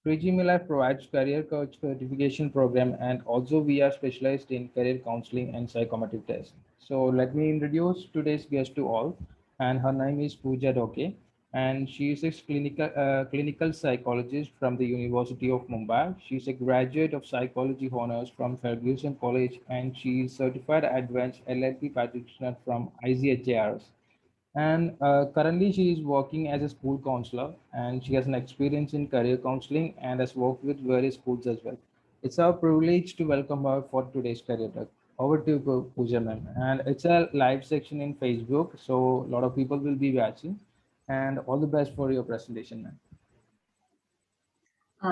Triji Life provides career coach certification program, and also we are specialized in career counseling and psychometric tests. So let me introduce today's guest to all, and her name is Pooja Doke, and she is a clinical psychologist from the University of Mumbai. She's a graduate of psychology honors from Ferguson College, and she is certified advanced LLP practitioner from ICHRS. And currently, she is working as a school counselor, and she has an experience in career counseling and has worked with various schools as well. It's our privilege to welcome her for today's career talk. Over to you, Pooja ma'am. And it's a live section in Facebook, so a lot of people will be watching. And all the best for your presentation, ma'am.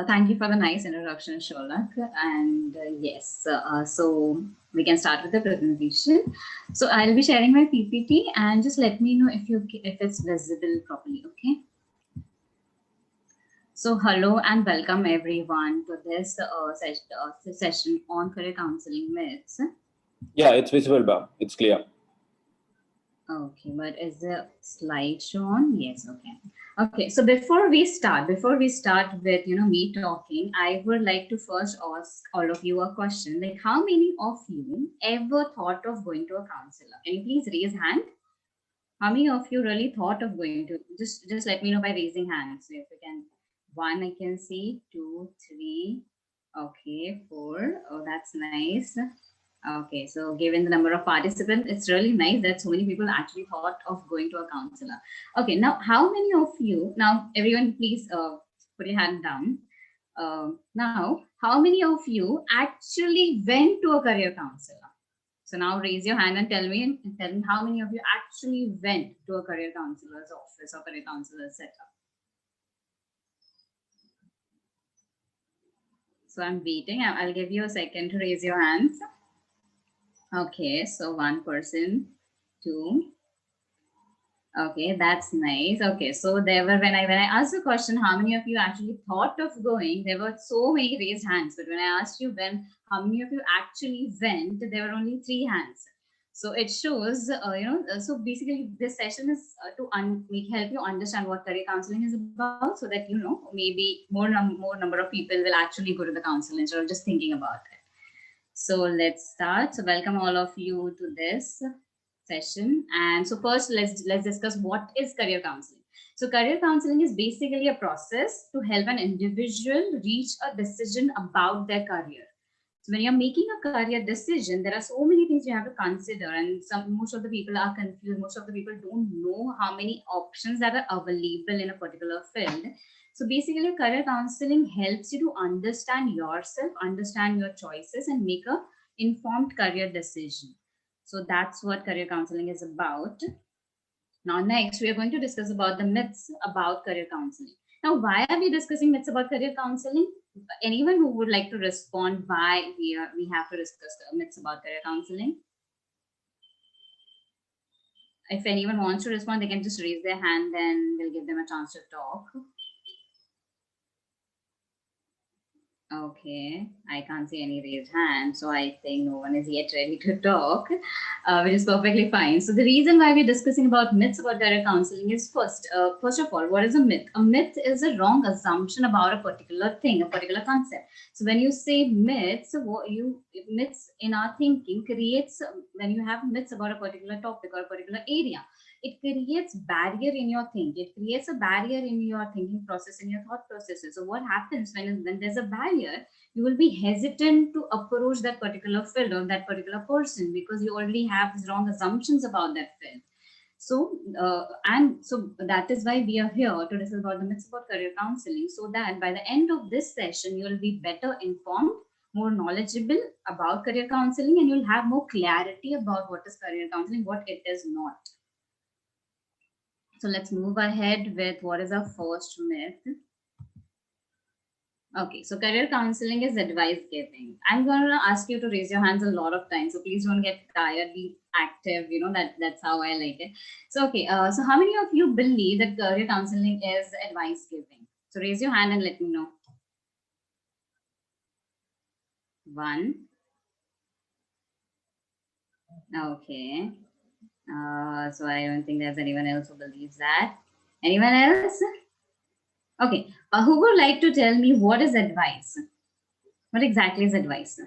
Thank you for the nice introduction, Sholak. And yes, so we can start with the presentation. So I'll be sharing my PPT and just let me know if it's visible properly. Okay. So hello and welcome everyone to this session on career counseling myths. Yeah, it's visible, Bob. It's clear. Okay, but is the slide shown? Yes, okay. Okay, so before we start with me talking, I would like to first ask all of you a question. Like, how many of you ever thought of going to a counselor? Can you please raise hand? How many of you really thought of going to? Just let me know by raising hands. So if you can, one I can see, two, three, okay, four. Oh, that's nice. Okay, so given the number of participants, it's really nice that so many people actually thought of going to a counselor. Okay, now how many of you, now everyone please put your hand down. Now, how many of you actually went to a career counselor? So now raise your hand and tell me how many of you actually went to a career counselor's office or career counselor's setup. So I'm waiting. I'll give you a second to raise your hands. Okay, so one person, two. Okay, that's nice. Okay, so there were when I asked the question, how many of you actually thought of going? There were so many raised hands, but when I asked you how many of you actually went, there were only three hands. So it shows, so basically this session is to help you understand what career counseling is about, so that maybe more number of people will actually go to the counselor instead of just thinking about it. So let's start. So welcome all of you to this session. And so first, let's discuss what is career counseling. So career counseling is basically a process to help an individual reach a decision about their career. So when you're making a career decision, there are so many things you have to consider, and most of the people are confused. Most of the people don't know how many options that are available in a particular field. So basically, career counseling helps you to understand yourself, understand your choices, and make a informed career decision. So that's what career counseling is about. Now, next, we are going to discuss about the myths about career counseling. Now, why are we discussing myths about career counseling? Anyone who would like to respond why we have to discuss myths about career counseling? If anyone wants to respond, they can just raise their hand and we'll give them a chance to talk. Okay, I can't see any raised hands, so I think no one is yet ready to talk, which is perfectly fine. So the reason why we're discussing about myths about career counseling is first of all, what is a myth? A myth is a wrong assumption about a particular thing, a particular concept. So when you say myths, myths in our thinking creates when you have myths about a particular topic or a particular area, it creates barrier in your thinking. It creates a barrier in your thinking process, in your thought processes. So what happens when there's a barrier, you will be hesitant to approach that particular field or that particular person because you already have these wrong assumptions about that field. So so that is why we are here to discuss about the myths about career counseling, so that by the end of this session you will be better informed, more knowledgeable about career counseling, and you'll have more clarity about what is career counseling, what it is not. So let's move ahead with what is our first myth. Okay, so career counseling is advice giving. I'm going to ask you to raise your hands a lot of times, so please don't get tired, be active, that's how I like it. So, okay, so how many of you believe that career counseling is advice giving? So raise your hand and let me know. One. Okay. So I don't think there's anyone else who believes that. Anyone else? Okay, who would like to tell me what is advice? What exactly is advice?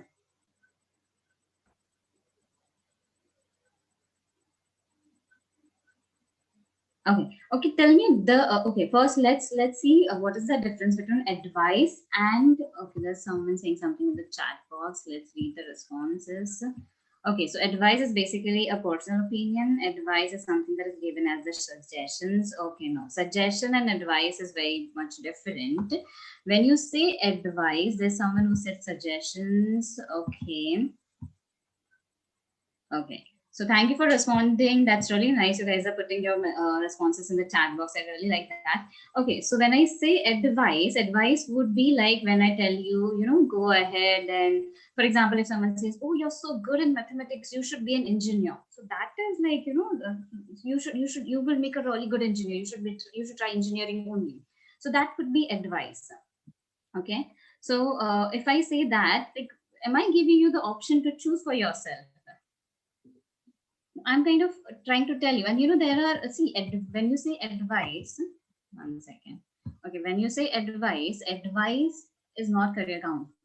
Okay, tell me the okay, first let's see what is the difference between advice and, okay, there's someone saying something in the chat box. Let's read the responses. Okay, so advice is basically a personal opinion. Advice is something that is given as the suggestions. Okay, no, suggestion and advice is very much different. When you say advice, there's someone who said suggestions. Okay. So thank you for responding. That's really nice. You guys are putting your responses in the chat box. I really like that. Okay. So when I say advice, advice would be like when I tell you, go ahead and, for example, if someone says, "Oh, you're so good in mathematics, you should be an engineer." So that is like, you will make a really good engineer. You should try engineering only. So that could be advice. Okay. So if I say that, like, am I giving you the option to choose for yourself? I'm kind of trying to tell you, and there are, see, when you say advice, one second. Okay, when you say advice, advice is not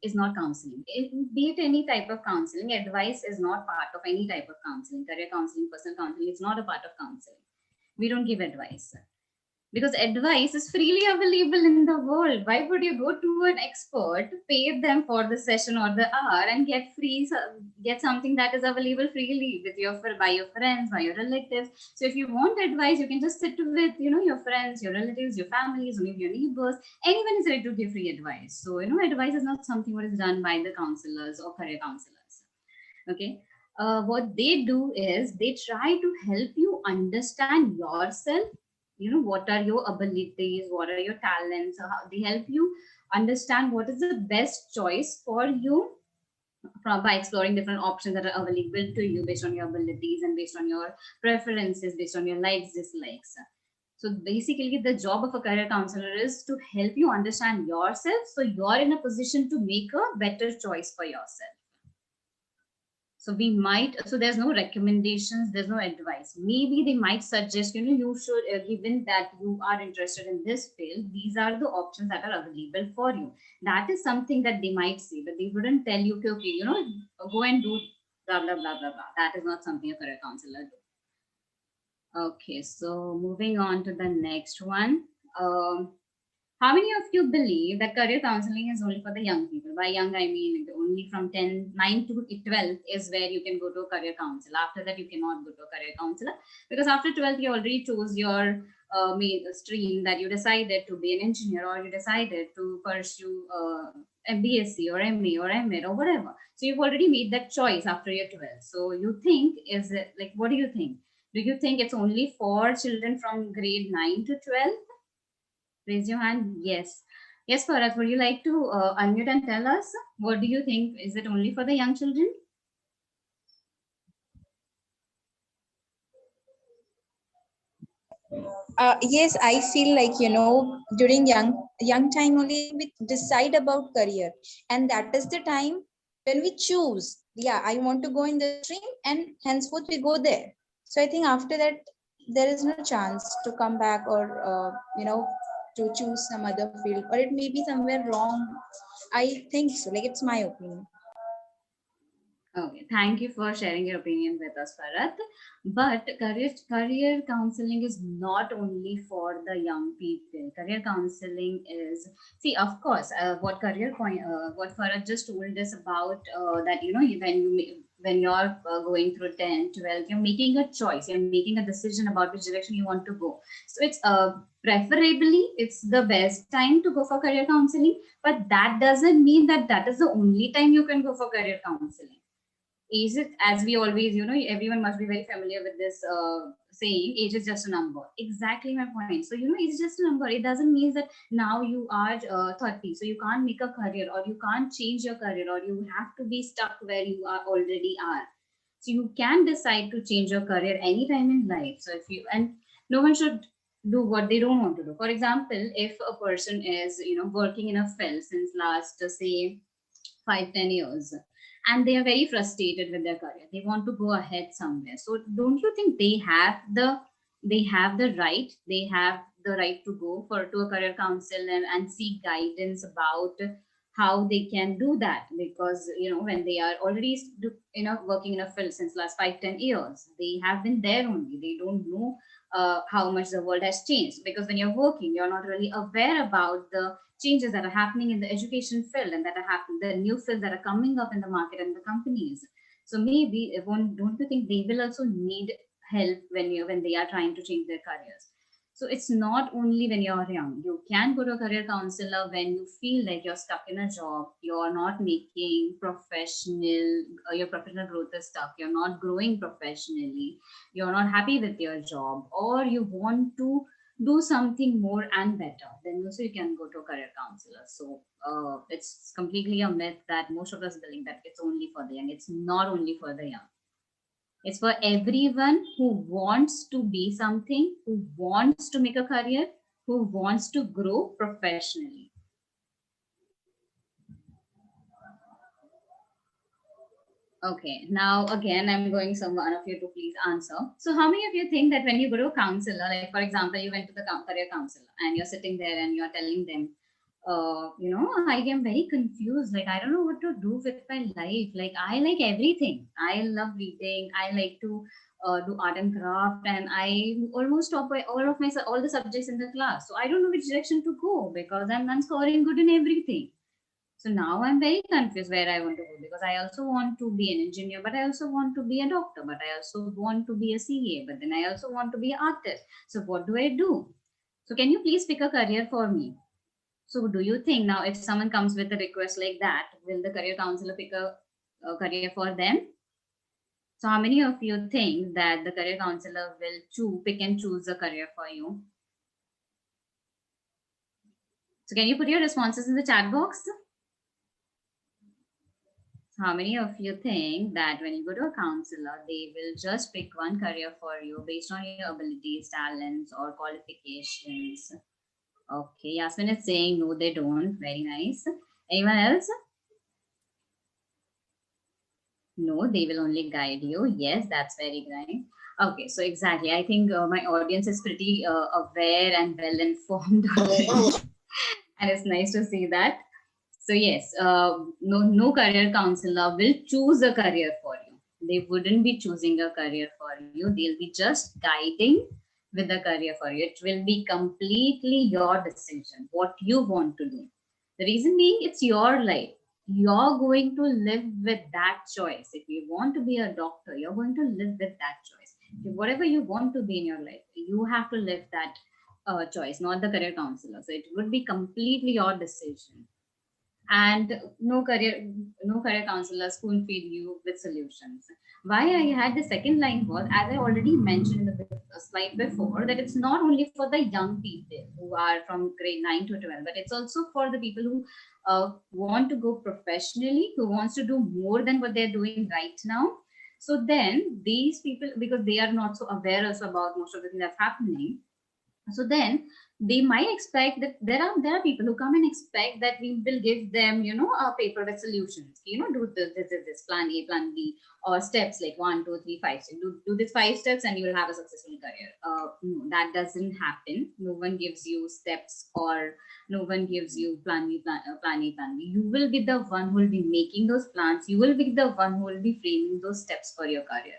is not counseling. Be it any type of counseling, advice is not part of any type of counseling. Career counseling, personal counseling, it's not a part of counseling. We don't give advice, because advice is freely available in the world. Why would you go to an expert, pay them for the session or the hour, and get something that is available freely with by your friends, by your relatives? So if you want advice, you can just sit with your friends, your relatives, your families, or maybe your neighbors. Anyone is ready to give free advice. So advice is not something what is done by the counselors or career counselors. Okay. What they do is they try to help you understand yourself. What are your abilities, what are your talents. How they help you understand what is the best choice for you, by exploring different options that are available to you based on your abilities and based on your preferences, based on your likes, dislikes. So basically the job of a career counselor is to help you understand yourself, so you're in a position to make a better choice for yourself. So there's no recommendations, there's no advice. Maybe they might suggest, you should, given that you are interested in this field, these are the options that are available for you. That is something that they might say, but they wouldn't tell you, okay, go and do blah, blah, blah, blah, blah. That is not something a career counselor do. Okay, so moving on to the next one. How many of you believe that career counseling is only for the young people? By young, I mean only from 9 to 12 is where you can go to a career counselor. After that, you cannot go to a career counselor, because after 12, you already chose your main stream, that you decided to be an engineer, or you decided to pursue a BSc or MA or MEd or whatever. So you've already made that choice after your 12. So you think, is it like, what do you think? Do you think it's only for children from grade 9 to 12? Raise your hand. Yes. Yes, Bharat, would you like to unmute and tell us, what do you think? Is it only for the young children? Yes, I feel like, during young time only we decide about career, and that is the time when we choose, yeah, I want to go in the stream, and henceforth we go there. So I think after that there is no chance to come back, or to choose some other field, or it may be somewhere wrong. I think so, like, it's my opinion. Okay, thank you for sharing your opinion with us, Bharat. But career counseling is not only for the young people. Career counseling is, see, of course, what Bharat just told us about, that when you're going through 10, 12, you're making a choice, you're making a decision about which direction you want to go. So it's preferably it's the best time to go for career counseling, but that doesn't mean that that is the only time you can go for career counseling. Age is, as we always, everyone must be very familiar with this saying, age is just a number. Exactly my point. So it's just a number. It doesn't mean that now you are 30, so you can't make a career, or you can't change your career, or you have to be stuck where you are already are. So you can decide to change your career anytime in life. So if you, and no one should do what they don't want to do. For example, if a person is working in a field since last say 5-10 years, and they are very frustrated with their career, they want to go ahead somewhere. So don't you think they have the right, they have the right to go to a career council and seek guidance about how they can do that, because when they are already working in a field since last 5-10 years, they have been there only, they don't know how much the world has changed, because when you're working, you're not really aware about the changes that are happening in the education field and that are happening, the new fields that are coming up in the market and the companies. So maybe don't you think they will also need help when they are trying to change their careers? So it's not only when you're young. You can go to a career counselor when you feel like you're stuck in a job, you're not making your professional growth is stuck, you're not growing professionally, you're not happy with your job, or you want to do something more and better, then also you can go to a career counselor. So it's completely a myth that most of us believe that it's only for the young. It's not only for the young. It's for everyone who wants to be something, who wants to make a career, who wants to grow professionally. Okay, now again, I'm going one of you to please answer. So how many of you think that when you go to a counselor, like for example, you went to the career counselor and you're sitting there and you're telling them, I am very confused. Like, I don't know what to do with my life. Like, I like everything. I love reading. I like to do art and craft, and I almost top by all the subjects in the class. So I don't know which direction to go because I'm scoring good in everything. So now I'm very confused where I want to go, because I also want to be an engineer, but I also want to be a doctor, but I also want to be a CA, but then I also want to be an artist. So what do I do? So can you please pick a career for me? So do you think now if someone comes with a request like that, will the career counselor pick a career for them? So how many of you think that the career counselor will pick and choose a career for you? So can you put your responses in the chat box? So how many of you think that when you go to a counselor, they will just pick one career for you based on your abilities, talents, or qualifications? Okay, Yasmin is saying no, they don't. Very nice. Anyone else? No, they will only guide you. Yes, that's very nice. Okay, so exactly. I think my audience is pretty aware and well informed already. And it's nice to see that. So yes, no career counselor will choose a career for you. They wouldn't be choosing a career for you. They'll be just guiding with the career for you. It will be completely your decision, what you want to do. The reason being, it's your life. You're going to live with that choice. If you want to be a doctor, you're going to live with that choice. Whatever you want to be in your life, you have to live that choice, not the career counselor. So it would be completely your decision. And no career counselor spoon feed you with solutions. Why I had the second line was, as I already mentioned in the slide before, that it's not only for the young people who are from grade 9 to 12, but it's also for the people who want to go professionally, who wants to do more than what they're doing right now. So then these people, because they are not so aware also about most of the things that's happening, so then they might expect that there are people who come and expect that we will give them a paper with solutions, do this plan A, plan B, or steps like 1 2 3 5 do these 5 steps and you will have a successful career. No, that doesn't happen. No one gives you steps, or no one gives you plan B, plan A, plan B. You will be the one who will be making those plans. You will be the one who will be framing those steps for your career.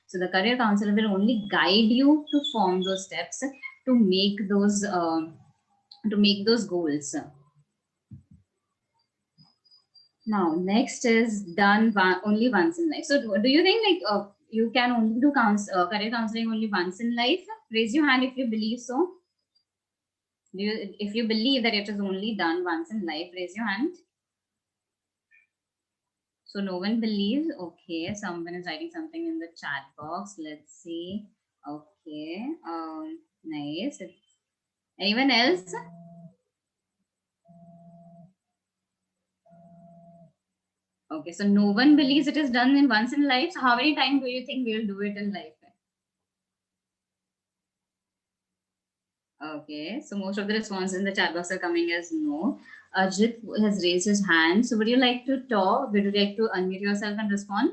So the career counselor will only guide you to form those steps, to make those goals. Now next is done only once in life. So do you think like you can only do career counseling only once in life? Raise your hand if you believe so. If you believe that it is only done once in life, raise your hand. So no one believes. Okay, someone is writing something in the chat box. Let's see. Okay, nice. Anyone else? Okay, so no one believes it is done in once in life. So how many times do you think we will do it in life? Okay, so most of the responses in the chat box are coming as no. Ajit has raised his hand. So would you like to talk? Would you like to unmute yourself and respond?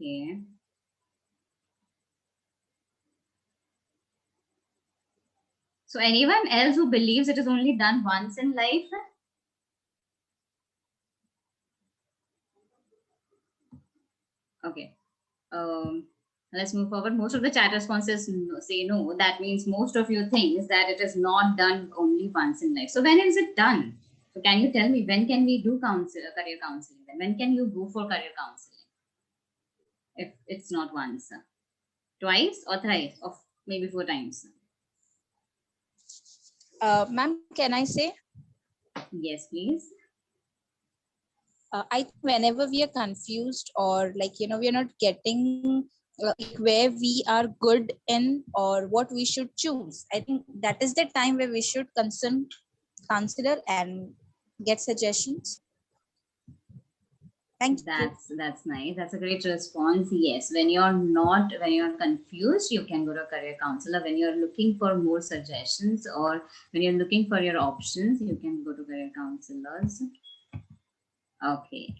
Okay. So anyone else who believes it is only done once in life? Okay. Let's move forward. Most of the chat responses say no. That means most of you think that it is not done only once in life. So when is it done? So can you tell me when can we do career counseling? Then when can you go for career counseling? If it's not once, twice or thrice, or maybe 4 times. Ma'am, can I say? Yes, please. I think whenever we are confused or like, we are not getting where we are good in or what we should choose, I think that is the time where we should consider and get suggestions. Thank you. That's nice. That's a great response. Yes, when you're confused, you can go to a career counselor. When you're looking for more suggestions or when you're looking for your options, you can go to career counselors. Okay.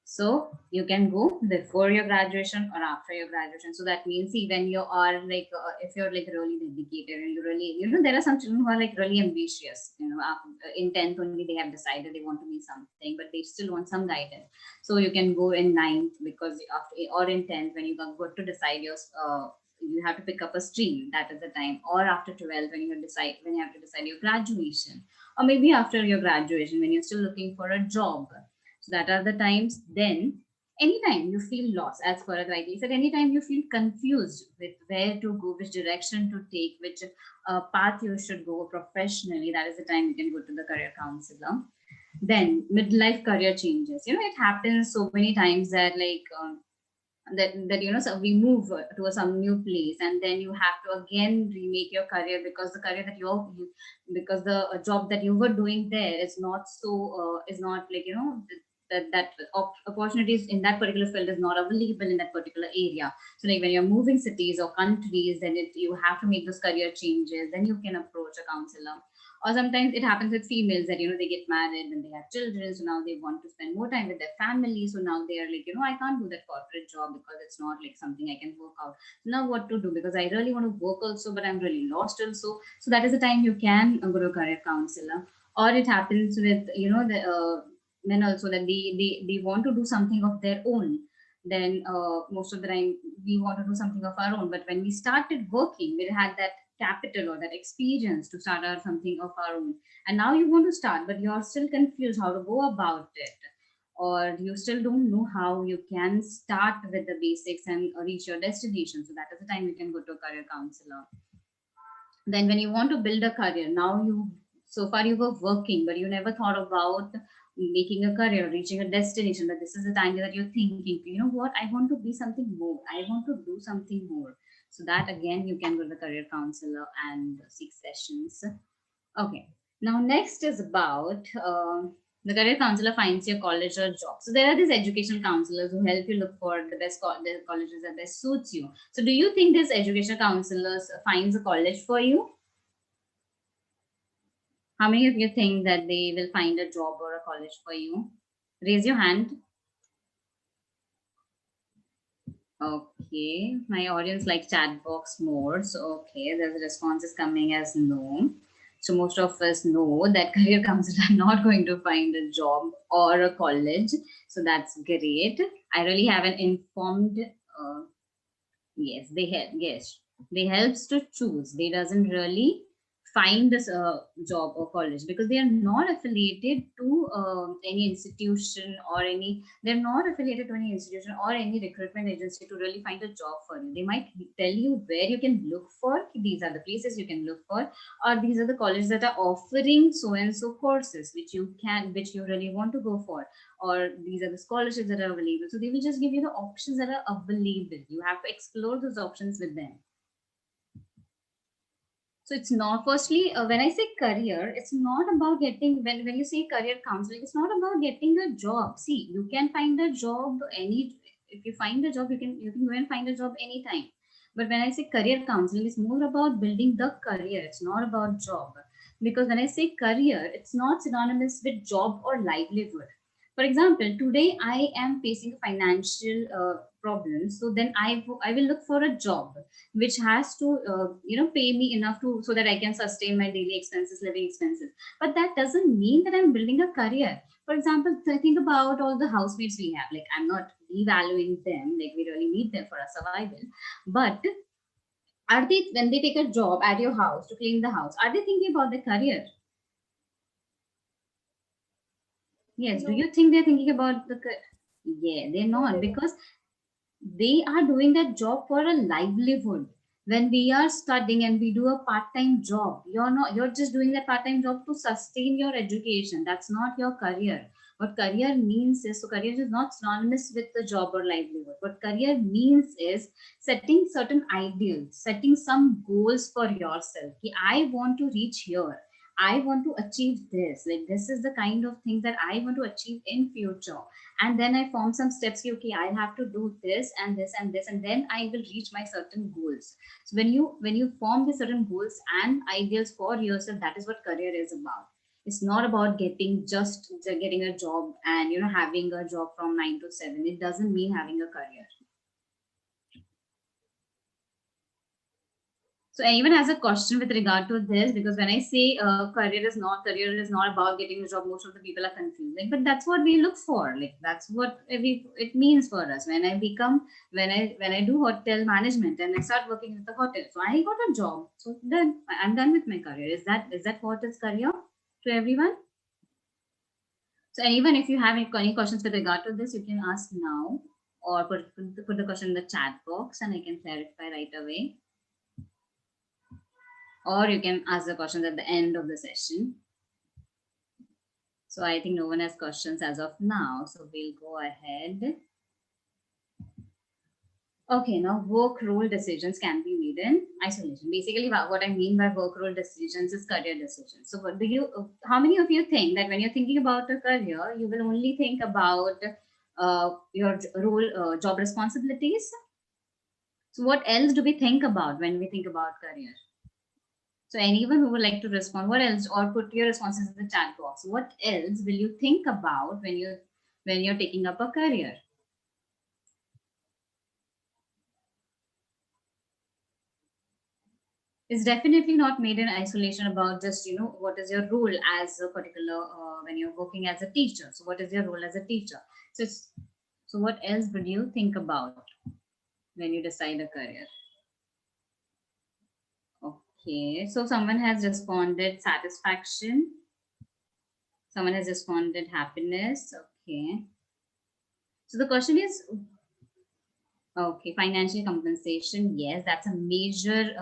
So you can go before your graduation or after your graduation. So that means, see, when you are like, if you're like really dedicated and you really, there are some children who are like really ambitious, in 10th only they have decided they want to be something, but they still want some guidance. So you can go in 9th because after, or in 10th when you got to decide your, you have to pick up a stream, that is the time, or after 12th when you have to decide your graduation, or maybe after your graduation when you're still looking for a job. So that are the times. Then anytime you feel lost, as Farad rightly said, anytime you feel confused with where to go, which direction to take, which path you should go professionally, that is the time you can go to the career counselor. Then midlife career changes. It happens so many times that like that so we move to some new place and then you have to again remake your career because the career that because the job that you were doing there is not so is not like that opportunities in that particular field is not available in that particular area. So like when you're moving cities or countries, then you have to make those career changes, then you can approach a counselor. Or sometimes it happens with females that they get married and they have children, so now they want to spend more time with their family. So now they are like, I can't do that corporate job because it's not like something I can work out. So now what to do? Because I really want to work also, but I'm really lost also. So that is the time you can go to a career counselor. Or it happens with the men also that they want to do something of their own. Then most of the time we want to do something of our own, but when we started working, we had that capital or that experience to start out something of our own, and now you want to start but you're still confused how to go about it, or you still don't know how you can start with the basics and reach your destination. So that is the time you can go to a career counselor. Then when you want to build a career, now so far you were working but you never thought about making a career, reaching a destination, but this is the time that you're thinking, what, I want to be something more, I want to do something more. So that again you can go to the career counselor and seek sessions. Okay, now next is about the career counselor finds your college or job. So there are these education counselors who help you look for the best the colleges that best suits you. So do you think this education counselors finds a college for you? How many of you think that they will find a job or a college for you? Raise your hand. Okay, my audience likes chat box more. So okay, the response is coming as no. So most of us know that career counselors are not going to find a job or a college. So that's great. I really have an informed. Yes, they help. Yes, they helps to choose. They doesn't really find this job or college because they are not affiliated to any institution or any. They're not affiliated to any institution or any recruitment agency to really find a job for you. They might tell you where you can look for. These are the places you can look for, or these are the colleges that are offering so and so courses which you really want to go for, or these are the scholarships that are available. So they will just give you the options that are available. You have to explore those options with them. So it's not, firstly, when I say career, it's not about getting, when you say career counseling, it's not about getting a job. See, you can find a job if you find a job, you can go and find a job anytime. But when I say career counseling, it's more about building the career. It's not about job. Because when I say career, it's not synonymous with job or livelihood. For example, today I am facing a financial problems, so then I will look for a job which has to pay me enough to so that I can sustain my daily expenses, living expenses. But that doesn't mean that I'm building a career. For example, think about all the housemates we have. Like, I'm not devaluing them, like we really need them for our survival, but are they, when they take a job at your house to clean the house, are they thinking about their career? Yes. Do No. you think they're thinking about the yeah, they're No, not, they're not. because they are doing that job for a livelihood. When we are studying and we do a part-time job, you're just doing that part-time job to sustain your education. That's not your career. What career means is, so career is not synonymous with the job or livelihood. What career means is setting certain ideals, setting some goals for yourself. Ki, I want to reach here, I want to achieve this, like this is the kind of things that I want to achieve in future. And then I form some steps. Okay, I have to do this and this and this, and then I will reach my certain goals. So when you form the certain goals and ideals for yourself, that is what career is about. It's not about getting a job and having a job from 9 to 7. It doesn't mean having a career. So I even has a question with regard to this, because when I say career is not about getting a job, most of the people are confused. Like, but that's what we look for. Like, that's what it means for us. When I do hotel management and I start working at the hotel, so I got a job. So then I'm done with my career. Is that what is career to everyone? So, and even if you have any questions with regard to this, you can ask now, or put the question in the chat box and I can clarify right away. Or you can ask the questions at the end of the session. So I think no one has questions as of now. So we'll go ahead. Okay, now work role decisions can be made in isolation. Basically, what I mean by work role decisions is career decisions. So how many of you think that when you're thinking about a career, you will only think about your role, job responsibilities? So what else do we think about when we think about career? So anyone who would like to respond, what else, or put your responses in the chat box. What else will you think about when you're taking up a career? It's definitely not made in isolation about just what is your role as a particular when you're working as a teacher. So what is your role as a teacher? So what else would you think about when you decide a career? Okay, so someone has responded satisfaction. Someone has responded happiness. Okay. So the question is, okay, financial compensation. Yes, that's a major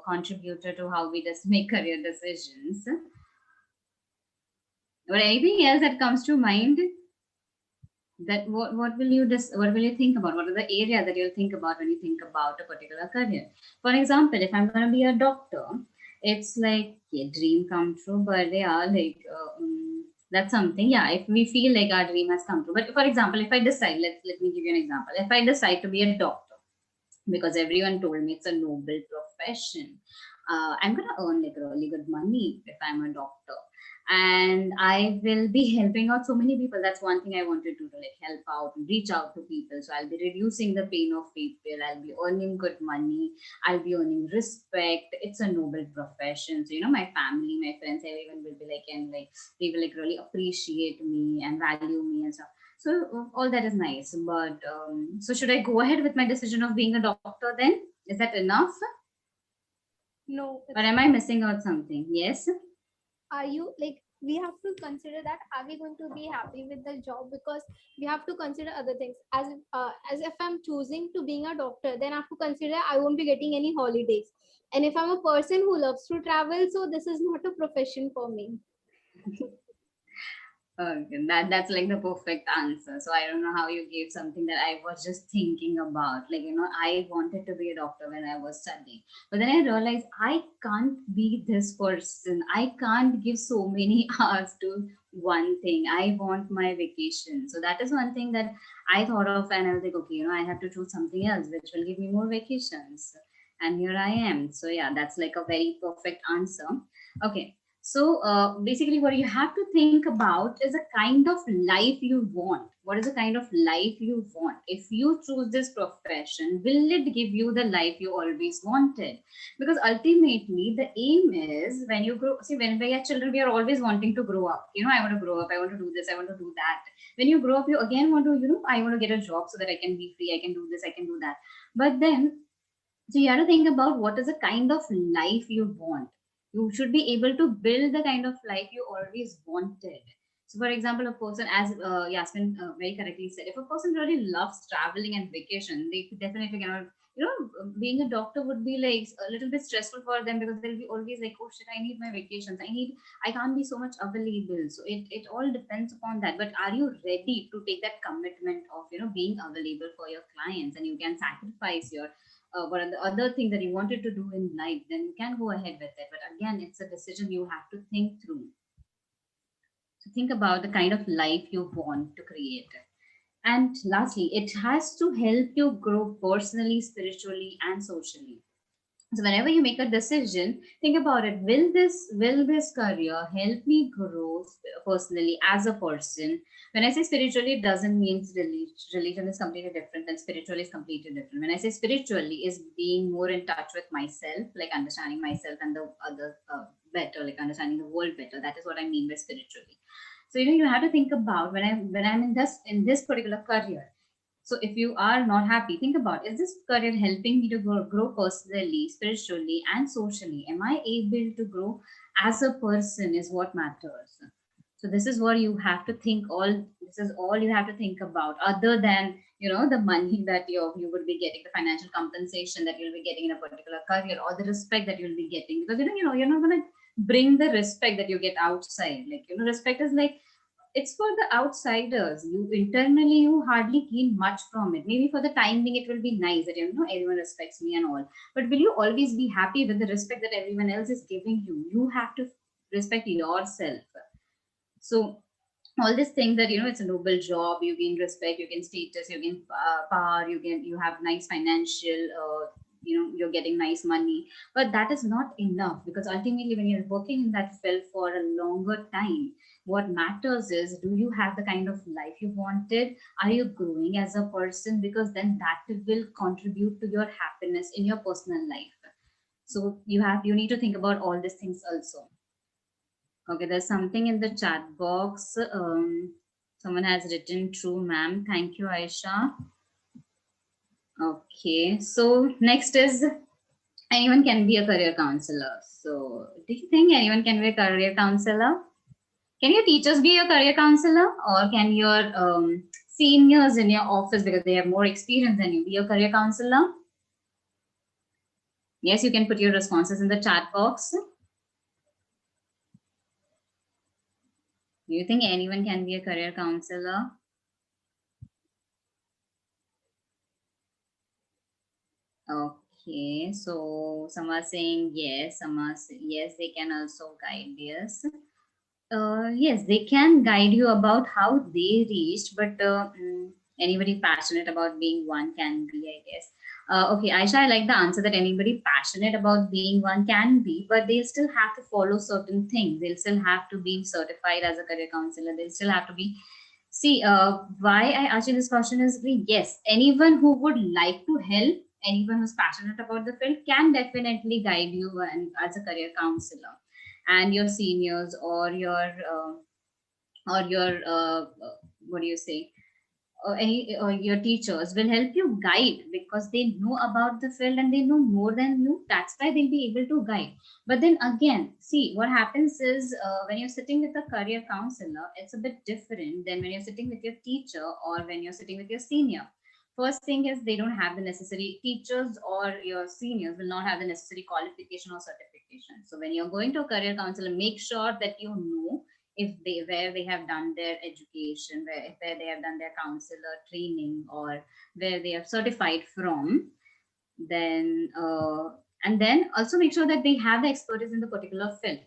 contributor to how we just make career decisions. But anything else that comes to mind? That what will you think about? What are the areas that you'll think about when you think about a particular career? For example, if I'm going to be a doctor, it's like a dream come true, but they are like that's something. Yeah, if we feel like our dream has come true. But for example, if I decide, let me give you an example. If I decide to be a doctor, because everyone told me it's a noble profession, I'm going to earn like really good money if I'm a doctor, and I will be helping out so many people. That's one thing I wanted to do, like help out and reach out to people. So I'll be reducing the pain of people, I'll be earning good money, I'll be earning respect. It's a noble profession. So my family, my friends, everyone will be like, and like they will like really appreciate me and value me and stuff. So all that is nice, but so should I go ahead with my decision of being a doctor then? Is that enough? No. Or am I missing out something? Yes. Are you like, we have to consider that, are we going to be happy with the job? Because we have to consider other things. As if I'm choosing to being a doctor, then I have to consider I won't be getting any holidays. And if I'm a person who loves to travel, so this is not a profession for me. Okay, that's like the perfect answer. So I don't know how you gave something that I was just thinking about. Like, I wanted to be a doctor when I was studying. But then I realized I can't be this person. I can't give so many hours to one thing. I want my vacation. So that is one thing that I thought of, and I was like, okay, I have to choose something else which will give me more vacations. And here I am. So yeah, that's like a very perfect answer. Okay. So basically what you have to think about is the kind of life you want. What is the kind of life you want? If you choose this profession, will it give you the life you always wanted? Because ultimately the aim is when you grow, see, when we are children, we are always wanting to grow up. You know, I want to grow up, I want to do this, I want to do that. When you grow up, you again want to, you know, I want to get a job so that I can be free, I can do this, I can do that. But then, so you have to think about what is the kind of life you want. You should be able to build the kind of life you always wanted. So, for example, a person, as Yasmin very correctly said, if a person really loves traveling and vacation, they definitely cannot. You know, being a doctor would be like a little bit stressful for them because they'll be always like, oh shit, I need my vacations. I can't be so much available. So it all depends upon that. But are you ready to take that commitment of, you know, being available for your clients, and you can sacrifice your what are the other things that you wanted to do in life, then you can go ahead with it. But again, it's a decision you have to think through. So think about the kind of life you want to create. And lastly, it has to help you grow personally, spiritually, and socially. So whenever you make a decision, think about it. Will this career help me grow personally as a person? When I say spiritually, it doesn't mean religion is completely different and spiritually is completely different. When I say spiritually, is being more in touch with myself, like understanding myself and the other better, like understanding the world better. That is what I mean by spiritually. So you have to think about when I'm in this particular career. So if you are not happy, think about, is this career helping me to grow personally, spiritually, and socially? Am I able to grow as a person is what matters. So this is what you have to think all this is all you have to think about, other than the money that you would be getting, the financial compensation that you'll be getting in a particular career, or the respect that you'll be getting. Because you're not gonna bring the respect that you get outside. Like, respect is like, it's for the outsiders. You internally, you hardly gain much from it. Maybe for the time being, it will be nice that everyone respects me and all. But will you always be happy with the respect that everyone else is giving you? You have to respect yourself. So all these things that it's a noble job, you gain respect, you gain status, you gain power, you have nice financial. You're getting nice money, but that is not enough, because ultimately when you're working in that field for a longer time, what matters is, do you have the kind of life you wanted? Are you growing as a person? Because then that will contribute to your happiness in your personal life. So you need to think about all these things also. Okay, there's something in the chat box. Someone has written, true, ma'am. Thank you, Aisha. Okay, so next is, anyone can be a career counselor. So do you think anyone can be a career counselor? Can your teachers be a career counselor, or can your seniors in your office, because they have more experience than you, be a career counselor? Yes, you can put your responses in the chat box. Do you think anyone can be a career counselor? Okay, so some are saying yes, some are yes, they can also guide us. Yes, they can guide you about how they reached, but anybody passionate about being one can be, I guess. Okay, Aisha, I like the answer that anybody passionate about being one can be, but they still have to follow certain things. They'll still have to be certified as a career counselor. They'll still have to be. See, why I asked you this question is, yes, anyone who would like to help, anyone who's passionate about the field can definitely guide you and as a career counselor. And your seniors or your what do you say, your teachers will help you guide, because they know about the field and they know more than you. That's why they'll be able to guide. But then again, see, what happens is, when you're sitting with a career counselor, it's a bit different than when you're sitting with your teacher or when you're sitting with your senior. First thing is, they don't have the necessary, teachers or your seniors will not have the necessary qualification or certification. So when you're going to a career counselor, make sure that you know if they where they have done their education, where they have done their counselor training, or where they are certified from. Then and then also make sure that they have the expertise in the particular field.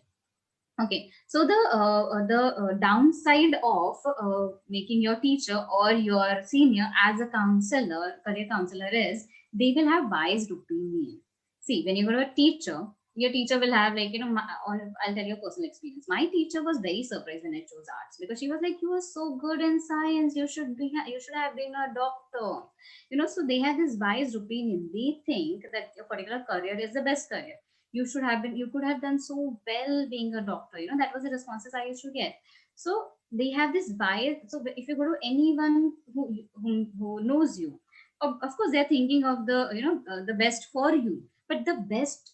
Okay, so the downside of making your teacher or your senior as a counselor, career counselor, is they will have biased opinion. See, when you are a teacher, your teacher will have like, I'll tell you a personal experience. My teacher was very surprised when I chose arts, because she was like, you are so good in science, you should have been a doctor. So they have this biased opinion. They think that a particular career is the best career. You could have done so well being a doctor. That was the responses I used to get. So they have this bias. So if you go to anyone who knows you, of course they're thinking of the best for you, but the best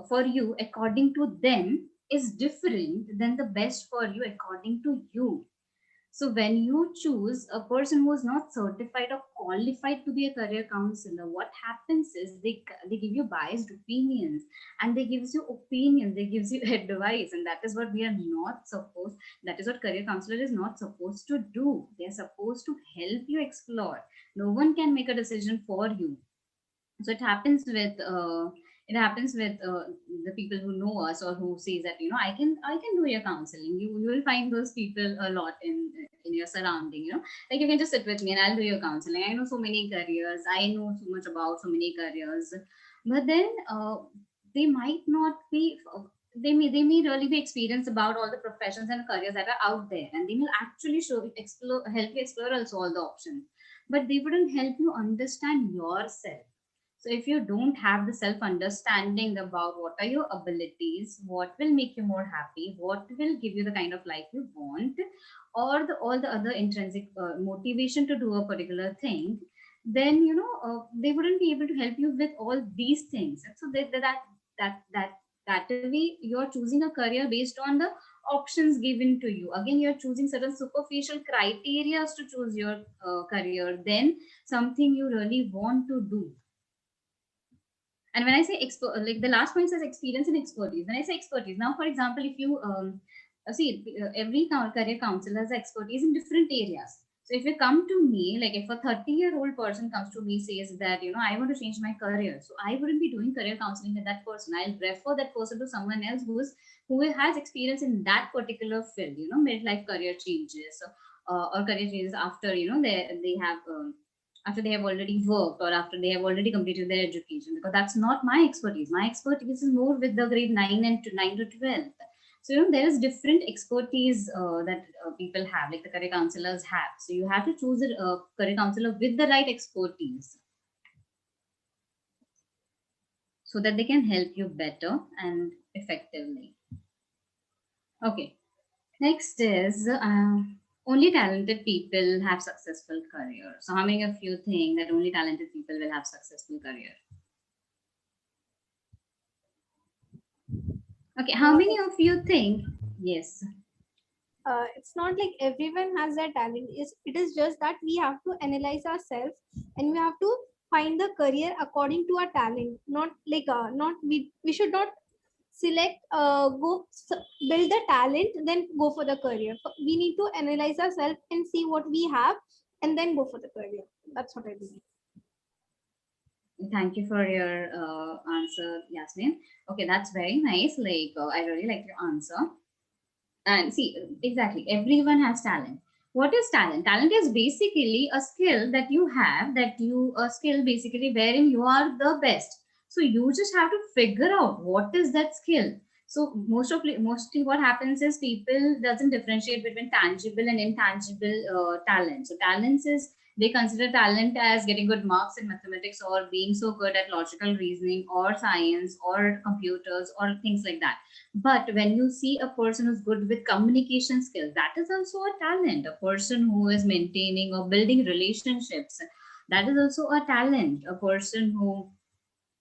for you according to them is different than the best for you according to you. So when you choose a person who is not certified or qualified to be a career counselor, what happens is they give you biased opinions, and they gives you advice, and that is what we are not supposed. That is what career counselor is not supposed to do. They are supposed to help you explore. No one can make a decision for you. So it happens with the people who know us, or who says that I can do your counseling. You will find those people a lot in your surrounding. Like, you can just sit with me and I'll do your counseling. I know so many careers, I know so much about so many careers. But then they might not be they may really be experienced about all the professions and careers that are out there, and they will actually help you explore also all the options, but they wouldn't help you understand yourself. So if you don't have the self understanding about what are your abilities, what will make you more happy, what will give you the kind of life you want, or all the other intrinsic motivation to do a particular thing, then they wouldn't be able to help you with all these things. So that way you're choosing a career based on the options given to you. Again, you're choosing certain superficial criteria to choose your career, then something you really want to do. And when I say like the last point says experience and expertise. When I say expertise, now for example, if you every career counselor has expertise in different areas. So if you come to me, like if a 30-year-old person comes to me, says that I want to change my career, so I wouldn't be doing career counseling with that person. I'll refer that person to someone else who has experience in that particular field. Midlife career changes, or career changes after they have. After they have already worked, or after they have already completed their education, because that's not my expertise. My expertise is more with the grade 9 and 9 to 12. So there is different expertise that people have, like the career counselors have. So you have to choose a career counselor with the right expertise, so that they can help you better and effectively. Okay, next is only talented people have successful career. So how many of you think that only talented people will have successful career? Okay, how many of you think? Yes. It's not like everyone has that talent. It is just that we have to analyze ourselves, and we have to find the career according to our talent. Not like not we should not select build the talent, then go for the career. We need to analyze ourselves and see what we have, and then go for the career. That's what I believe. Thank you for your answer, Yasmin. Okay, that's very nice. Like, I really like your answer. And see, exactly, everyone has talent. What is talent? Talent is basically a skill that you have, a skill basically wherein you are the best. So you just have to figure out what is that skill. So mostly what happens is people doesn't differentiate between tangible and intangible talent. So talents is, they consider talent as getting good marks in mathematics, or being so good at logical reasoning or science or computers or things like that. But when you see a person who's good with communication skills, that is also a talent. A person who is maintaining or building relationships, that is also a talent. A person who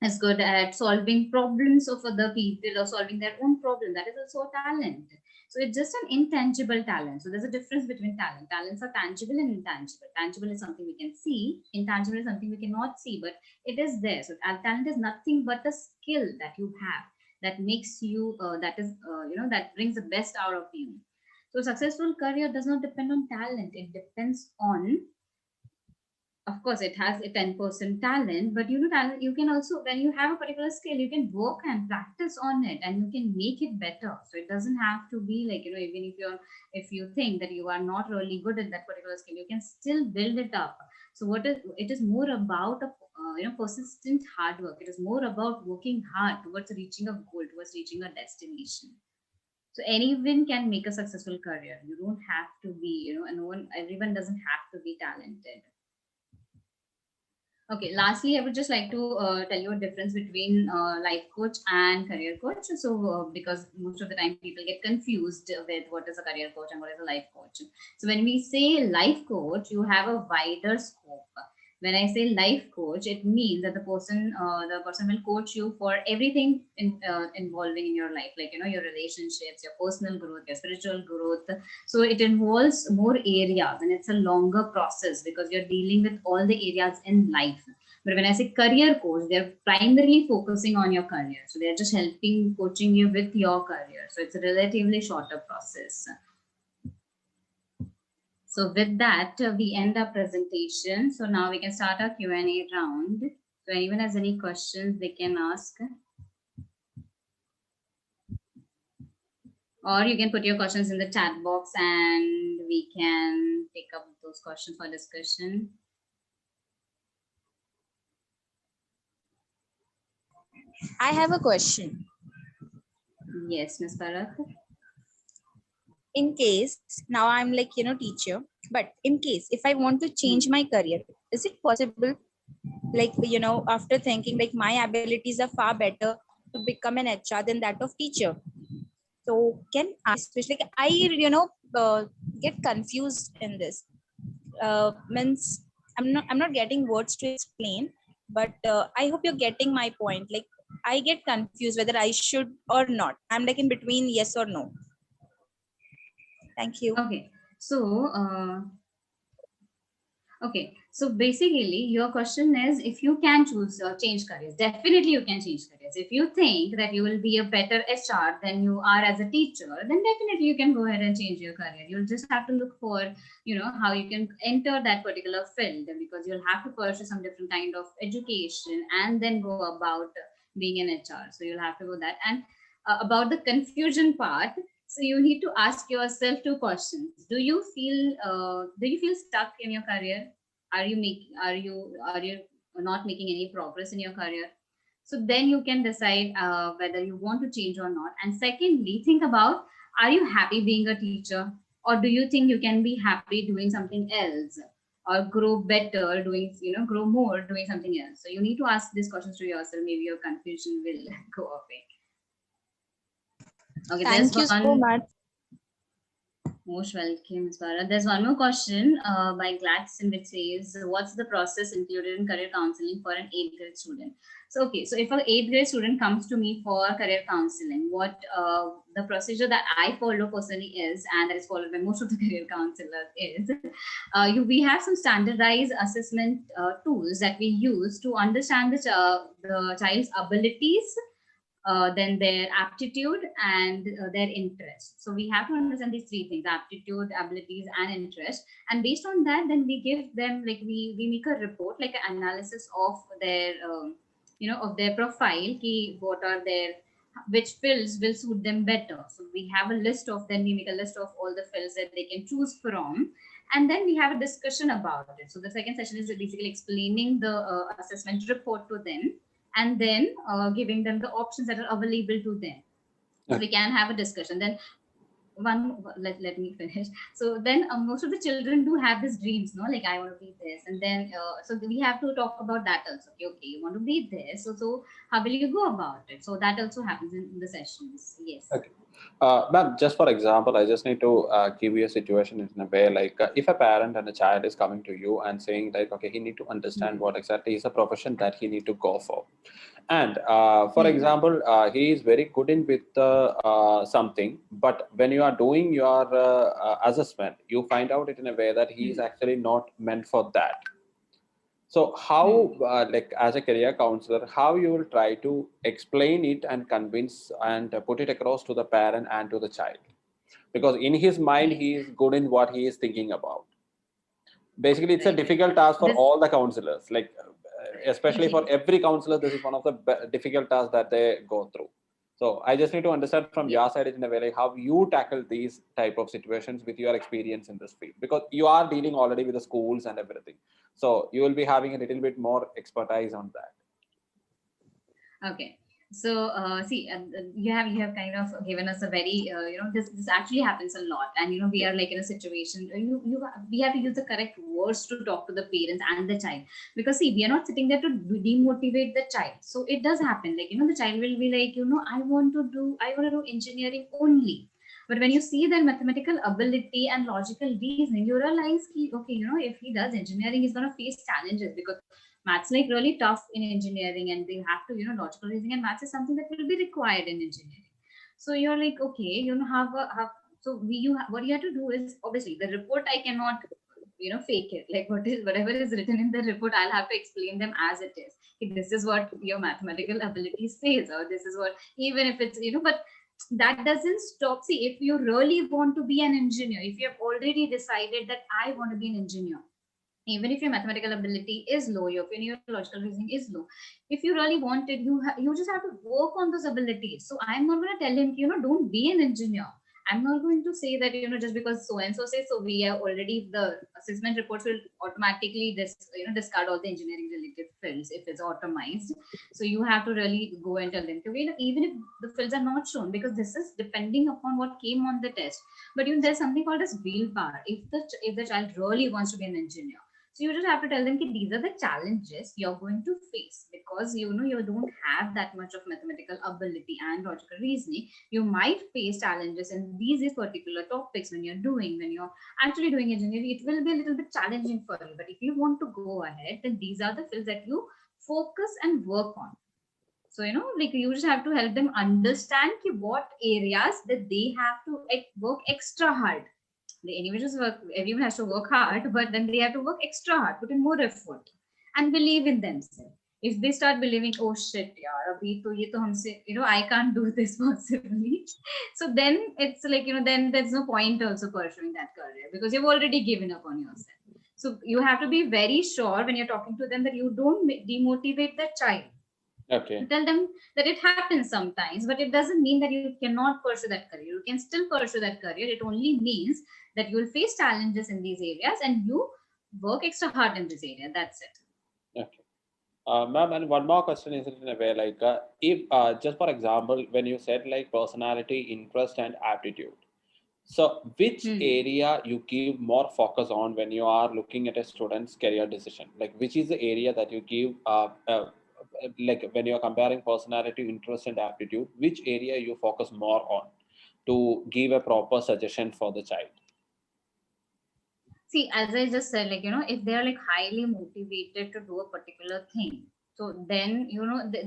is good at solving problems of other people or solving their own problem, that is also a talent. So it's just an intangible talent. So there's a difference between talent. Talents are tangible and intangible. Tangible is something we can see, intangible is something we cannot see, but it is there. So talent is nothing but a skill that you have, that makes you that brings the best out of you. So successful career does not depend on talent, it depends on of course it has a 10% talent, but you know, talent, you can also, when you have a particular skill, you can work and practice on it and you can make it better. So it doesn't have to be like, you know, even if you think that you are not really good at that particular skill, you can still build it up. So it is more about a persistent hard work. It is more about working hard towards reaching a goal, towards reaching a destination. So anyone can make a successful career. You don't have to be, you know, and no one, everyone doesn't have to be talented. Okay, lastly, I would just like to tell you a difference between life coach and career coach. So, because most of the time people get confused with what is a career coach and what is a life coach. So, when we say life coach, you have a wider scope. When I say life coach, it means that the person will coach you for everything involving in your life, like, you know, your relationships, your personal growth, your spiritual growth. So it involves more areas and it's a longer process because you're dealing with all the areas in life. But when I say career coach, they're primarily focusing on your career. So they're just helping coaching you with your career. So it's a relatively shorter process. So with that, we end our presentation. So now we can start our Q&A round. So anyone has any questions, they can ask. Or you can put your questions in the chat box and we can take up those questions for discussion. I have a question. Yes, Ms. Bharat. In case now I'm like, you know, teacher, but in case if I want to change my career, is it possible? Like, you know, after thinking like my abilities are far better to become an HR than that of teacher. So can I, especially I, you know, get confused in this. Means I'm not getting words to explain, but I hope you're getting my point. Like I get confused whether I should or not. I'm like in between yes or no. Thank you. Okay. So, so basically your question is if you can choose change careers. Definitely you can change careers. If you think that you will be a better HR than you are as a teacher, then definitely you can go ahead and change your career. You'll just have to look for, you know, how you can enter that particular field, because you'll have to pursue some different kind of education and then go about being an HR. So you'll have to go that. And about the confusion part, so you need to ask yourself two questions. Do you feel stuck in your career? Are you not making any progress in your career? So then you can decide whether you want to change or not. And secondly, think about, are you happy being a teacher, or do you think you can be happy doing something else, or grow better doing, you know, grow more doing something else? So you need to ask these questions to yourself. Maybe your confusion will go away. Okay, Thank you so much. Most welcome, Ms. Bharat. There's one more question by Gladstone, which says, what's the process included in career counseling for an 8th grade student? So, okay, so if an 8th grade student comes to me for career counseling, what the procedure that I follow personally is, and that is followed by most of the career counselors, is we have some standardized assessment tools that we use to understand the child's abilities, then their aptitude and their interest. So we have to understand these three things: aptitude, abilities, and interest. And based on that, then we give them, like, we make a report, like an analysis of their of their profile, what are their, which fields will suit them better. So we have a list of them, we make a list of all the fields that they can choose from, and then we have a discussion about it. So the second session is basically explaining the assessment report to them, and then giving them the options that are available to them. So we can have a discussion. Then let me finish. So then most of the children do have these dreams, no, like, I want to be this, and then so we have to talk about that also. Okay, you want to be this, so how will you go about it? So that also happens in the sessions. Yes. Okay. Ma'am, just for example, I just need to give you a situation in a way, like if a parent and a child is coming to you and saying like, okay, he need to understand what exactly is the profession that he need to go for. And for example, he is very good in with something, but when you are doing your assessment, you find out it in a way that he is actually not meant for that. So how, like as a career counselor, how you will try to explain it and convince and put it across to the parent and to the child? Because in his mind, he is good in what he is thinking about. Basically, it's a Right. difficult task for This- all the counselors. Like, especially for every counselor, this is one of the difficult tasks that they go through. So I just need to understand from your side in a way like how you tackle these type of situations with your experience in this field, because you are dealing already with the schools and everything. So you will be having a little bit more expertise on that. Okay. So see, you have kind of given us a very this actually happens a lot, and we are like in a situation we have to use the correct words to talk to the parents and the child, because see, we are not sitting there to demotivate the child. So it does happen, like the child will be like, I want to do engineering only. But when you see their mathematical ability and logical reasoning, you realize okay, if he does engineering, he's gonna face challenges, because maths like really tough in engineering, and they have to logical reasoning, and maths is something that will be required in engineering. So you're like, okay, have so what you have to do is, obviously the report I cannot fake it, like whatever is written in the report, I'll have to explain them as it is. Okay, this is what your mathematical ability says, or this is what, even if it's but that doesn't stop. See, if you really want to be an engineer, if you have already decided that I want to be an engineer, even if your mathematical ability is low, your logical reasoning is low, if you really want it, you just have to work on those abilities. So I'm not going to tell him, don't be an engineer. I'm not going to say that, just because so and so says so, we are already, the assessment reports will automatically discard all the engineering related fields if it's automized. So you have to really go and tell them, okay, even if the fields are not shown, because this is depending upon what came on the test. But there's something called as willpower. If the child really wants to be an engineer, so you just have to tell them that these are the challenges you're going to face, because you don't have that much of mathematical ability and logical reasoning. You might face challenges in these particular topics when you're actually doing engineering. It will be a little bit challenging for you. But if you want to go ahead, then these are the fields that you focus and work on. So like you just have to help them understand what areas that they have to work extra hard. The individuals work, everyone has to work hard, but then they have to work extra hard, put in more effort, and believe in themselves. If they start believing, oh shit, yaar, abhi to ye to humse, I can't do this possibly. So then it's like, then there's no point also pursuing that career, because you've already given up on yourself. So you have to be very sure when you're talking to them that you don't demotivate the child. Okay. Tell them that it happens sometimes, but it doesn't mean that you cannot pursue that career. You can still pursue that career. It only means that you will face challenges in these areas and you work extra hard in this area. That's it. Okay. Ma'am, and one more question is in a way like, if just for example, when you said like personality, interest, and aptitude, so which area you give more focus on when you are looking at a student's career decision? Like, which is the area that you give, like when you're comparing personality, interest, and aptitude, which area you focus more on to give a proper suggestion for the child? See, as I just said, like, if they're like highly motivated to do a particular thing, so then,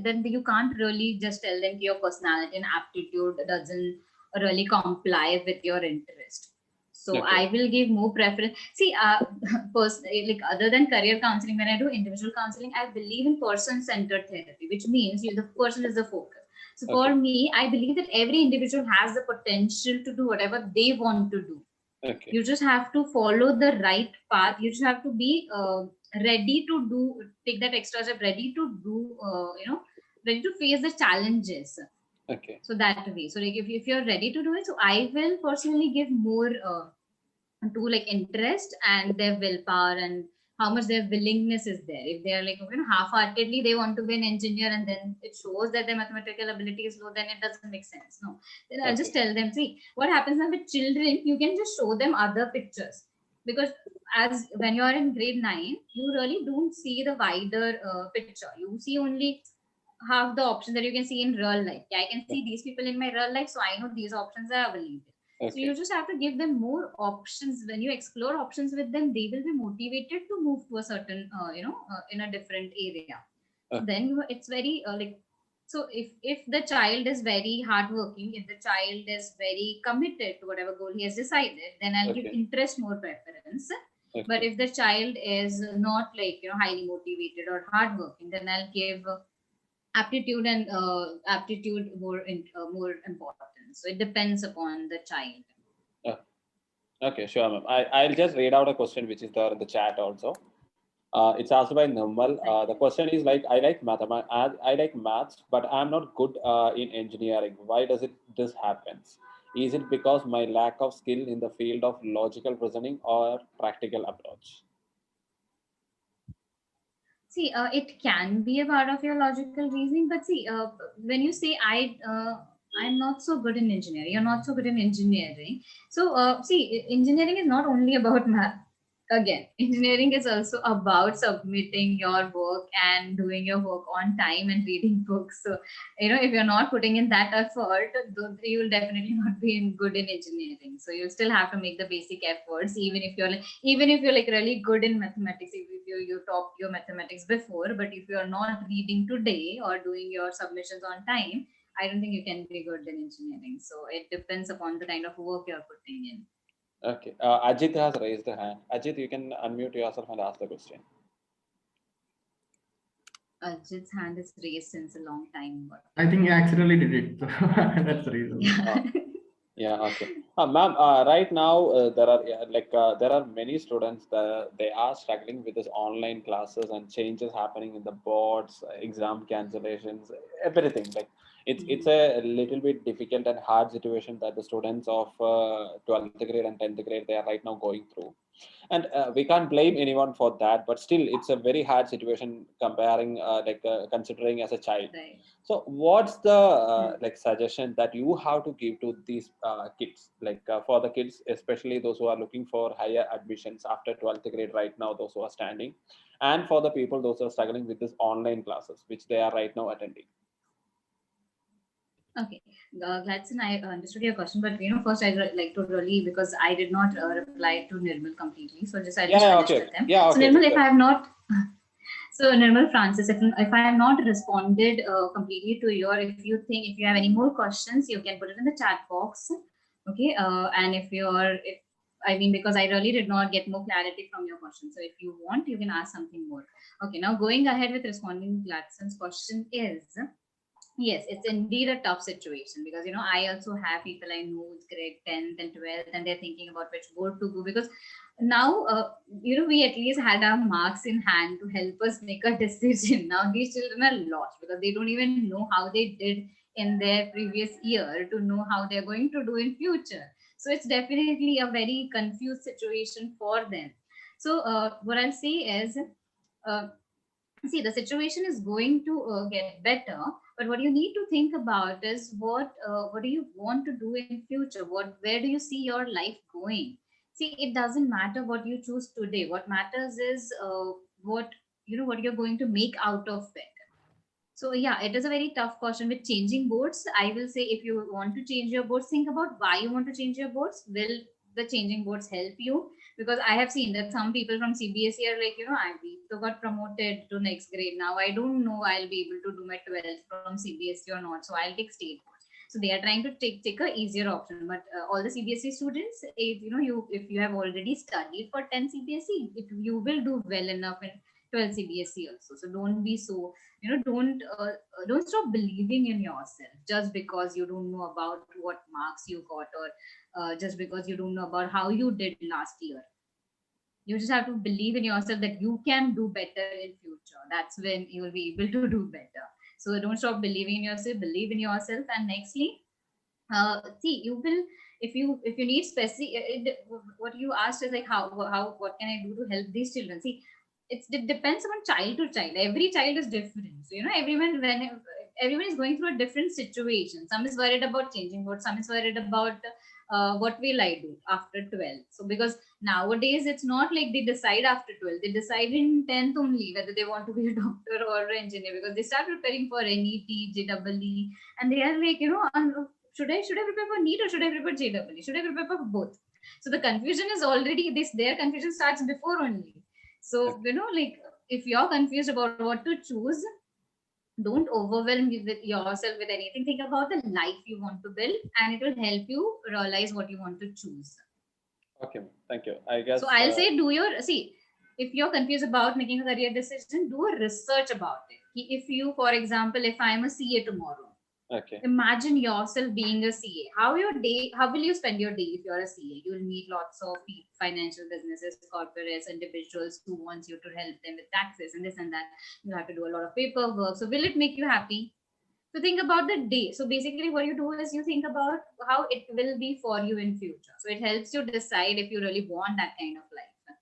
then you can't really just tell them your personality and aptitude doesn't really comply with your interest. So Okay. I will give more preference. See, like other than career counseling, when I do individual counseling, I believe in person-centered therapy, which means the person is the focus. So for Okay. me, I believe that every individual has the potential to do whatever they want to do. Okay. You just have to follow the right path. You just have to be ready to take that extra step, ready to do, ready to face the challenges. Okay. So that way, so like if you're ready to do it, so I will personally give more to like interest and their willpower, and how much their willingness is there. If they are like, half-heartedly they want to be an engineer, and then it shows that their mathematical ability is low, then it doesn't make sense. No, then I'll just tell them, see, what happens now with children, you can just show them other pictures, because as when you are in grade 9, you really don't see the wider picture. You see only half the options that you can see in real life. Yeah, I can see these people in my real life, so I know these options are available. Okay. So you just have to give them more options. When you explore options with them, they will be motivated to move to a certain, in a different area. So then it's very like, so if the child is very hardworking, if the child is very committed to whatever goal he has decided, then I'll give interest more preference. But if the child is not like highly motivated or hardworking, then I'll give aptitude and aptitude more importance. So it depends upon the child. Okay, sure, ma'am. I'll just read out a question which is there in the chat also. It's asked by Nirmal. The question is like, I like I like maths, but I'm not good in engineering. Why does this happens? Is it because my lack of skill in the field of logical reasoning or practical approach? See, it can be a part of your logical reasoning, but see, when you say I'm not so good in engineering, you're not so good in engineering. So, see, engineering is not only about math. Again, engineering is also about submitting your work and doing your work on time and reading books. So, if you're not putting in that effort, you will definitely not be good in engineering. So you still have to make the basic efforts, even if you're like really good in mathematics, if you top your mathematics before, but if you're not reading today or doing your submissions on time, I don't think you can be good in engineering. So it depends upon the kind of work you're putting in. Okay, Ajit has raised the hand. Ajit, you can unmute yourself and ask the question. Ajit's hand is raised since a long time. But I think I accidentally did it. So that's the reason. Yeah, okay. Ma'am, right now there are many students that they are struggling with this online classes and changes happening in the boards, exam cancellations, everything. Like it's a little bit difficult and hard situation that the students of 12th grade and 10th grade they are right now going through. And we can't blame anyone for that, but still it's a very hard situation comparing considering as a child. right. So what's the like suggestion that you have to give to these kids, like for the kids especially those who are looking for higher admissions after 12th grade right now, those who are standing, and for the people those who are struggling with this online classes which they are right now attending? Okay, Gladson, I understood your question, but first I'd like to really, because I did not reply to Nirmal completely, so I'll just finish Okay, with him. yeah, So okay, Nirmal, if I have not, so Nirmal Francis, if I have not responded completely to if you have any more questions, you can put it in the chat box. Okay, and because I really did not get more clarity from your question, so if you want, you can ask something more. Okay, now going ahead with responding Gladson's question is. Yes, it's indeed a tough situation because I also have people I know who's grade 10th and 12th and they're thinking about which board to go, because now we at least had our marks in hand to help us make a decision. Now these children are lost because they don't even know how they did in their previous year to know how they're going to do in future. So it's definitely a very confused situation for them. So what I'll say is, uh, see, the situation is going to get better, but what you need to think about is what do you want to do in future, where do you see your life going. See, it doesn't matter what you choose today. What matters is what you're going to make out of it. So yeah, it is a very tough question with changing boards. I will say, if you want to change your boards, think about why you want to change your boards. Will the changing boards help you? Because I have seen that some people from CBSE are like, I so got promoted to next grade. Now I don't know I'll be able to do my 12th from CBSE or not. So I'll take state board. So they are trying to take a easier option. But all the CBSE students, if you have already studied for 10 CBSE, you will do well enough in 12 CBSE also. So don't be so don't stop believing in yourself just because you don't know about what marks you got, or just because you don't know about how you did last year. You just have to believe in yourself that you can do better in future. That's when you will be able to do better. So don't stop believing in yourself, believe in yourself. And nextly, see, you will, if you need specific, what you asked is like, what can I do to help these children. See, it depends on child to child. Every child is different. So everyone is going through a different situation. Some is worried about changing board, some is worried about what will I do after 12. So because nowadays it's not like they decide after 12, they decide in 10th only whether they want to be a doctor or an engineer, because they start preparing for NET, JEE, and they are like, should I prepare for NEET or should I prepare JEE? Should I prepare for both? So the confusion is already this. Their confusion starts before only. So like, if you're confused about what to choose, don't overwhelm with yourself with anything. Think about the life you want to build, and it will help you realize what you want to choose. Okay, thank you. I guess. So I'll say, if you're confused about making a career decision, do a research about it. If you, for example, if I'm a CA tomorrow, Okay. Imagine yourself being a CA. How will you spend your day if you're a CA? You will meet lots of financial businesses, corporates, individuals who wants you to help them with taxes and this and that. You have to do a lot of paperwork. So will it make you happy? So think about the day. So basically what you do is you think about how it will be for you in future. So it helps you decide if you really want that kind of life.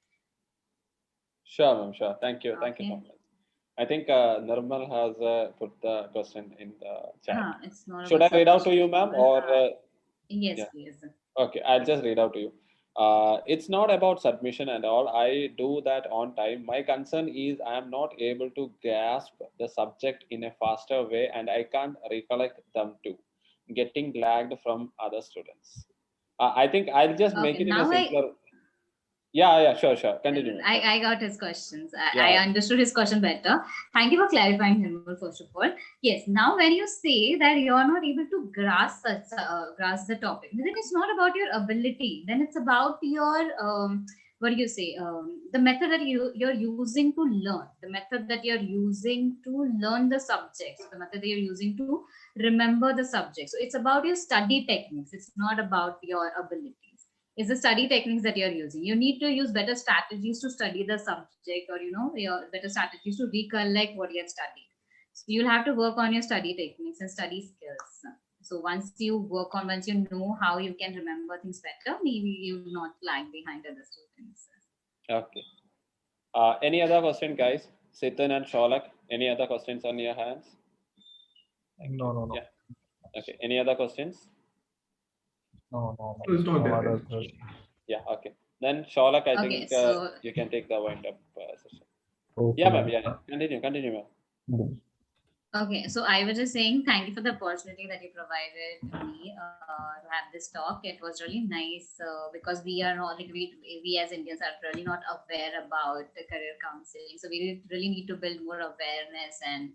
Sure, ma'am. Sure. Thank you. Thank you so Okay. much. I think Nirmal has put the question in the chat. It's not Should I about read out to you, submission, ma'am, or yes, yeah. please. Okay, I'll just read out to you. It's not about submission and all. I do that on time. My concern is I am not able to grasp the subject in a faster way, and I can't recollect them too, getting lagged from other students. I think I'll just make Okay, it in a now simpler. Yeah, sure. Continue. Ma'am. I got his questions. I Yeah. understood his question better. Thank you for clarifying, Nirmal, first of all. Yes, now when you say that you're not able to grasp grasp the topic, then it's not about your ability. Then it's about your what do you say? The method that you're using to learn, the method that you're using to learn the subjects, the method that you're using to remember the subject. So it's about your study techniques. It's not about your abilities. Is the study techniques that you're using. You need to use better strategies to study the subject, or your better strategies to recollect what you have studied. So you'll have to work on your study techniques and study skills. So once you know how you can remember things better, maybe you'll not lag behind other students. Okay. Any other question, guys? Sitan and Sholak, any other questions on your hands? No. Yeah. Okay. Any other questions? No. It's not there. other question. Yeah. Okay. Then Sholak, I Okay, think so you can take the wind up session. Okay, Yeah, ma'am. Yeah. Continue, ma'am. Okay, so I was just saying thank you for the opportunity that you provided to me to have this talk. It was really nice because we are not like we as Indians are really not aware about the career counseling. So we really need to build more awareness and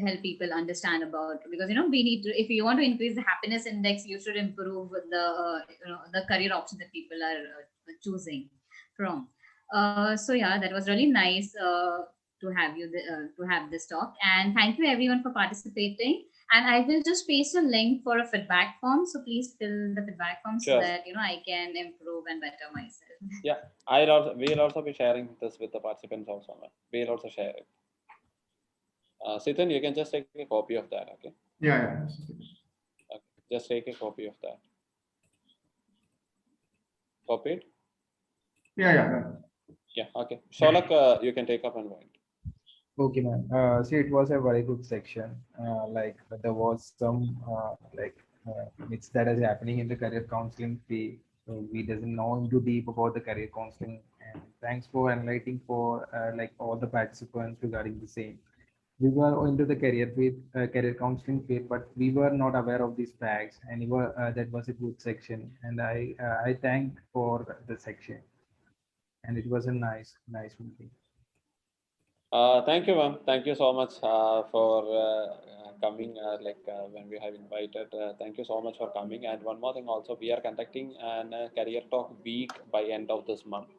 help people understand about, because we need to, if you want to increase the happiness index, you should improve the the career options that people are choosing from. So yeah, that was really nice. To have to have this talk, and thank you everyone for participating, and I will just paste a link for a feedback form, so please fill the feedback form Sure. so that I can improve and better myself. Yeah, we'll also be sharing this with the participants also, ma'am. We'll also share it. Sitan, you can just take a copy of that, okay? Yeah. Okay. Just take a copy of that. Copied? Yeah. Yeah, okay. Sholak, you can take up and write. Okay, ma'am. See, it was a very good section. Like there was some it's that is happening in the career counseling field. So we doesn't know into deep about the career counseling. And thanks for enlightening for like all the participants regarding the same. We were into the career field, career counseling field, but we were not aware of these facts. And that was a good section. And I thank for the section. And it was a nice meeting. Thank you, ma'am. Thank you so much for coming. When we have invited, thank you so much for coming. And one more thing, also, we are conducting an career talk week by end of this month.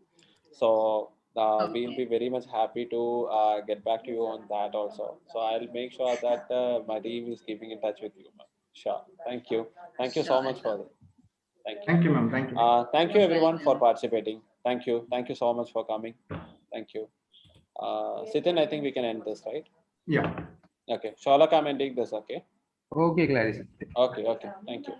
So we'll be very much happy to get back to you on that also. So I'll make sure that my team is keeping in touch with you, ma'am. Sure. Thank you. Thank you so much for that. Thank you. Thank you, ma'am. Thank you. Thank you, Most everyone, for welcome. participating. Thank you. Thank you so much for coming. Thank you. Sitan, I think we can end this, right? Yeah. Okay. Sholak, I'm ending this, okay? Okay, Clarice. Okay. Thank you.